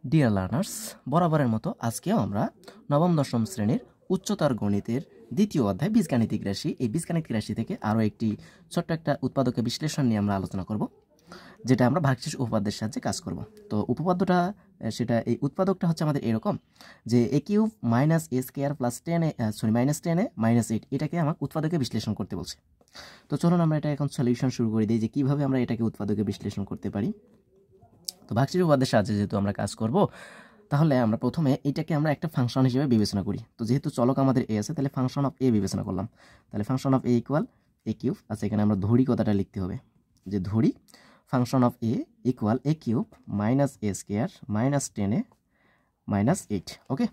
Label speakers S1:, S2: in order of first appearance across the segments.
S1: Dear learners, বরাবরের মতো আজকেও আমরা নবম দশম শ্রেণীর উচ্চতর গণিতের দ্বিতীয় অধ্যায় বীজগাণিতিক রাশি, এই বীজগাণিতিক রাশি থেকে আরও একটি ছোট্ট একটা উৎপাদকের বিশ্লেষণ নিয়ে আমরা আলোচনা করব, যেটা আমরা ভাগশেষ উপপাদ্যের সাহায্যে কাজ করব। তো উপপাদ্যটা এই উৎপাদকটা হচ্ছে আমাদের এরকম যে a cube minus a square plus minus 10a minus 8, এটাকে আমাকে উৎপাদকে বিশ্লেষণ করতে বলছে। তো চলুন আমরা এটা এখন সলিউশন শুরু করে দিই যে কীভাবে আমরা এটাকে উৎপাদকে বিশ্লেষণ করতে পারি। তো ভাগশেষ উপপাদ্যের সাহায্যে যেহেতু আমরা কাজ করব, তাহলে আমরা প্রথমে এটাকে আমরা একটা ফাংশন হিসেবে বিবেচনা করি। তো যেহেতু চলক আমাদের এ আছে, তাহলে ফাংশন অফ এ বিবেচনা করলাম। তাহলে function of A equal A cube. আচ্ছা, এখানে আমরা ধরি কথাটা লিখতে হবে যে ধরি function of A equal A cube minus a square minus 10a minus 8। ওকে,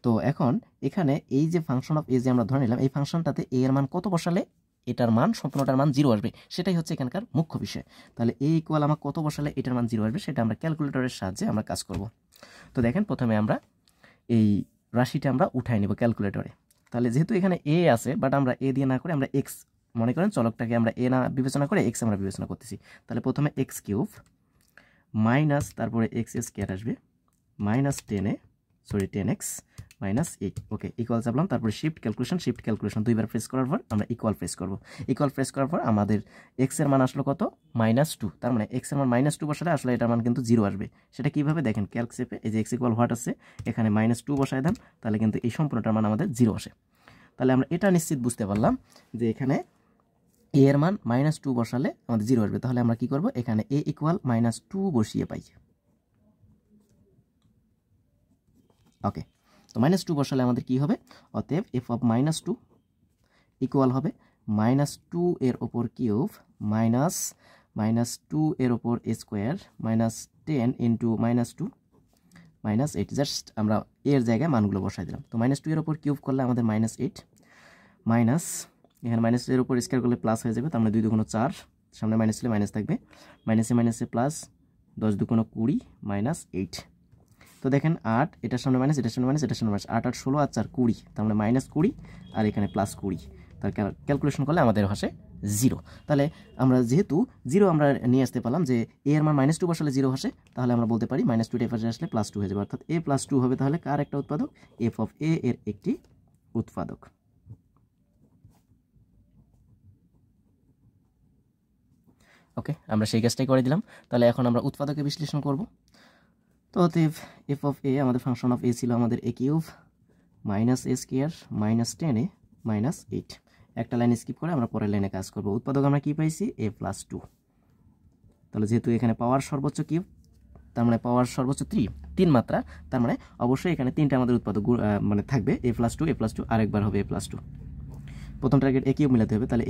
S1: তো এখন এখানে এই যে ফাংশন অফ এ যে আমরা ধরে নিলাম, এই ফাংশনটাতে এ এর মান কত বসালে এটার মান সম্পূর্ণটার মান 0 আসবে, সেটাই হচ্ছে এখানকার মুখ্য বিষয়। তাহলে এ ইকুয়াল আমার কত বসালে এটার মান 0 আসবে, সেটা আমরা ক্যালকুলেটরের সাহায্যে আমরা কাজ করব। তো দেখেন, প্রথমে আমরা এই রাশিটা আমরা উঠাই নেব ক্যালকুলেটরে। তাহলে যেহেতু এখানে এ আছে, বাট আমরা এ দিয়ে না করে আমরা এক্স, মনে করেন চলকটাকে আমরা এ না বিবেচনা করে এক্স আমরা বিবেচনা করতেছি। তাহলে প্রথমে এক্স কিউব মাইনাস তারপরে এক্স স্কোয়ার আসবে মাইনাস 10x মাইনাস 8। ওকে, ইকুয়াল চাপলাম, তারপরে শিফট ক্যালকুলেশন দুইবার প্রেস করার পর আমরা ইকুয়াল প্রেস করব। ইকুয়াল প্রেস করার পর আমাদের এক্স এর মান আসলো কত? -2। তার মানে এক্স এর মান -2 বসালে আসলে এটার মান কিন্তু 0 আসবে। সেটা কিভাবে দেখেন, ক্যালক শেপে এই যে এক্স ইকুয়াল হোয়াট আছে, এখানে -2 বসায় দেন, তাহলে কিন্তু এই সম্পূর্ণটার মান আমাদের 0 আসে। তাহলে আমরা এটা নিশ্চিত বুঝতে পারলাম যে এখানে এ এর মান -2 বসালে আমাদের 0 আসবে। তাহলে আমরা কি করব, এখানে এ ইকুয়াল -2 বসিয়ে পাই। ওকে, তো -2 বসালে আমাদের কি হবে, অতএব এফ অফ -2 ইকুয়াল হবে -2 এর ওপর কিউব -2 এর ওপর স্কোয়ার -10 ইন্টু -2 -8। জাস্ট আমরা এর জায়গায় মানগুলো বসাই দিলাম। তো -2 এর ওপর কিউব করলে আমাদের -8 মাইনাস, এখানে মাইনাস এর ওপর স্কোয়ার করলে প্লাস হয়ে যাবে। তার মানে 2 × 4, সামনে মাইনাস হলে মাইনাস থাকবে, মাইনাসে প্লাস, 10 × 2 = 20 -8। তো দেখেন 8, এটার সামনে মাইনাস, এটার সামনে মাইনাস, এটার সামনে মাইনাস, 8 8 16 আর 4 20, তার মানে -20 আর এখানে +20। তার ক্যালকুলেশন করলে আমাদের আসে 0। তাহলে আমরা যেহেতু 0 আমরা নিয়ে আসতে পারলাম যে এ এর মান -2 বসালে 0 আসে, তাহলে আমরা বলতে পারি -2 এর পাশে আসলে +2 হয়ে যাবে, অর্থাৎ a + 2 হবে। তাহলে কার একটা উৎপাদক? এফ অফ এ এর একটি উৎপাদক। ওকে, আমরা সেই কাজটাই করে দিলাম। তাহলে এখন আমরা উৎপাদকে বিশ্লেষণ করব। তো অতএব এফ অফ এ, আমাদের ফাংশন অফ এ ছিল আমাদের এ cube minus a square minus 10a minus 8। একটা লাইন স্কিপ করে আমরা পরের লাইনে কাজ করব। উৎপাদক আমরা কি পাইছি? a + 2। তাহলে যেহেতু এখানে পাওয়ার সর্বোচ্চ কিউব, তার মানে পাওয়ার সর্বোচ্চ 3 মাত্রা, তার মানে অবশ্যই এখানে 3টা আমাদের উৎপাদক মানে থাকবে, a + 2 আরেকবার হবে a + 2। প্রথম টার্গেট এ কিউব মিলাতে হবে। তাহলে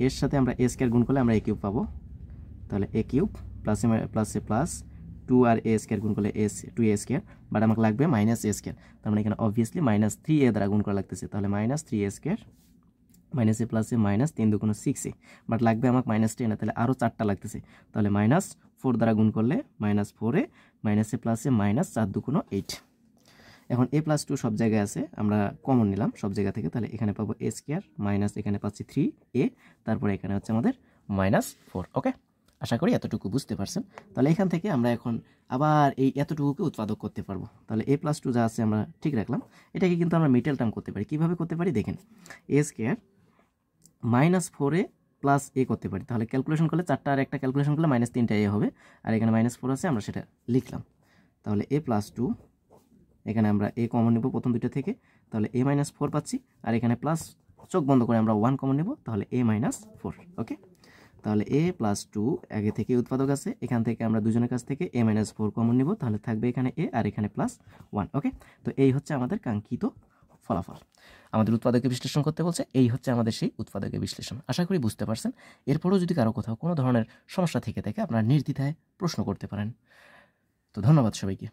S1: এর সাথে আমরা এ স্কোয়ার গুণ করলে আমরা এ কিউব পাবো। তাহলে এ কিউব প্লাসে প্লাস 2 আর এ স্কোয়ার গুণ করলে 2a স্কোয়ার, বাট আমাকে লাগবে -a স্কোয়ার। তার মানে এখানে অবভিয়াসলি -3a দ্বারা গুণ করা লাগতেছে। তাহলে -3a স্কোয়ার মাইনাসে প্লাসে -3 × 2 = 6a, বাট লাগবে আমাকে -10, তাহলে আরও 4টা লাগতেছে। তাহলে -4 দ্বারা গুণ করলে -4a মাইনাসে প্লাসে -4 × 2 = 8। এখন a + 2 সব জায়গায় আছে, আমরা কমন নিলাম সব জায়গা থেকে। তাহলে এখানে পাবো a স্কোয়ার মাইনাস, এখানে পাচ্ছি 3a, তারপরে এখানে হচ্ছে আমাদের -4। ওকে, আশা করি এতটুকু বুঝতে পারছেন। তাহলে এখান থেকে আমরা এখন আবার এই এতটুকুকে উৎপাদক করতে পারবো। তাহলে a + 2 যা আছে আমরা ঠিক রাখলাম। এটাকে কিন্তু আমরা মিডল টার্ম করতে পারি। কিভাবে করতে পারি দেখেন, a square -4a plus a করতে পারি। তাহলে ক্যালকুলেশন করলে 4টা আর একটা ক্যালকুলেশন করলে -3টা a হবে, আর এখানে -4 আছে, আমরা সেটা লিখলাম। তাহলে a + 2, এখানে আমরা a কমন নেব প্রথম দুইটা থেকে, তাহলে a -4 পাচ্ছি, আর এখানে প্লাস চোখ বন্ধ করে আমরা 1 কমন নেব, তাহলে a -4। ওকে, তাহলে a + 2 আগে থেকে উৎপাদক আছে, এখান থেকে আমরা দুজনের কাছ থেকে a -4 কমন নেব, তাহলে থাকবে এখানে a আর এখানে +1। ওকে, তো এই হচ্ছে আমাদের কাঙ্ক্ষিত ফলাফল। আমাদের উৎপাদকে বিশ্লেষণ করতে বলছে, এই হচ্ছে আমাদের সেই উৎপাদকে বিশ্লেষণ। আশা করি বুঝতে পারছেন। এরপরও যদি কারো কোথাও কোনো ধরনের সমস্যা থেকে থাকে, আপনারা নির্দ্বিধায় প্রশ্ন করতে পারেন। তো ধন্যবাদ সবাইকে।